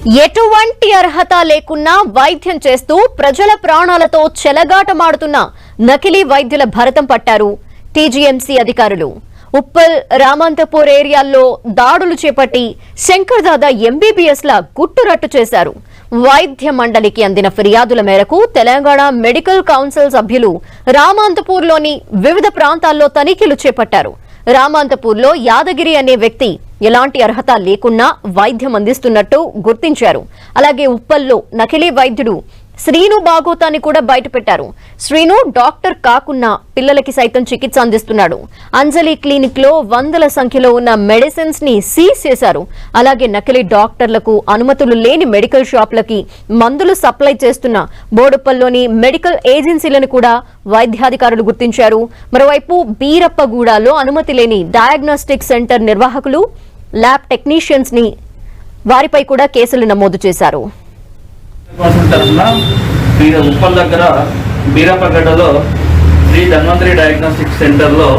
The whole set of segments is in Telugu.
ఎటువంటి అర్హత లేకున్నా వైద్యం చేస్తూ ప్రజల ప్రాణాలతో చెలగాటమాడుతున్న నకిలీ వైద్యుల భరతం పట్టారు టీజీఎంసీ అధికారులు. ఉప్పల్, రామంతపూర్ ఏరియాల్లో దాడులు చేపట్టి శంకర్దాదా ఎంబీబీఎస్ లా గుట్టురట్టు చేశారు. వైద్య మండలికి అందిన ఫిర్యాదుల మేరకు తెలంగాణ మెడికల్ కౌన్సిల్ సభ్యులు రామంతపూర్లోని వివిధ ప్రాంతాల్లో తనిఖీలు చేపట్టారు. రామంతపూర్లో యాదగిరి అనే వ్యక్తి ఎలాంటి అర్హత లేకున్నా వైద్యం అందిస్తున్నట్టు గుర్తించారు. అలాగే ఉప్పల్లో నకిలీ వైద్యుడు శ్రీను బాగోతాన్ని కూడా బయటపెట్టారు. శ్రీను డాక్టర్ కాకున్నా పిల్లలకి సైతం చికిత్స అందిస్తున్నాడు. అంజలి క్లినిక్ లో వందల సంఖ్యలో ఉన్న మెడిసిన్స్ ని సీజ్ చేశారు. అలాగే నకిలీ డాక్టర్లకు అనుమతులు లేని మెడికల్ షాపులకి మందులు సప్లై చేస్తున్న బోడుప్పల్లోని మెడికల్ ఏజెన్సీలను కూడా వైద్యాధికారులు గుర్తించారు. మరోవైపు బీరప్పగూడలో అనుమతి లేని డయాగ్నోస్టిక్ సెంటర్ నిర్వాహకులు, ల్యాబ్ టెక్నీషియన్స్ ని వారిపై కూడా కేసులు నమోదు చేశారు. ఉప్పల్ దగ్గర బీరప్పగడ్డలో శ్రీ ధన్వంతరి డయాగ్నోస్టిక్ సెంటర్లో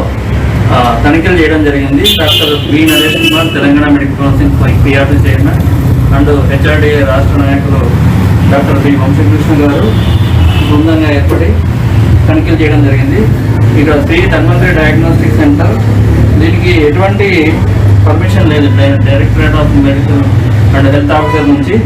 తనిఖీలు చేయడం జరిగింది. Doctor B Naresh Kumar, Telangana medical council PRT chairman and HRDA రాష్ట్ర నాయకులు డాక్టర్ బి వంశీకృష్ణ గారు బృందంగా ఏర్పడి తనిఖీలు చేయడం జరిగింది. ఇక్కడ శ్రీ ధన్వంతరి డయాగ్నోస్టిక్ సెంటర్, దీనికి ఎటువంటి పర్మిషన్ లేదు directorate of medical and health officer నుంచి.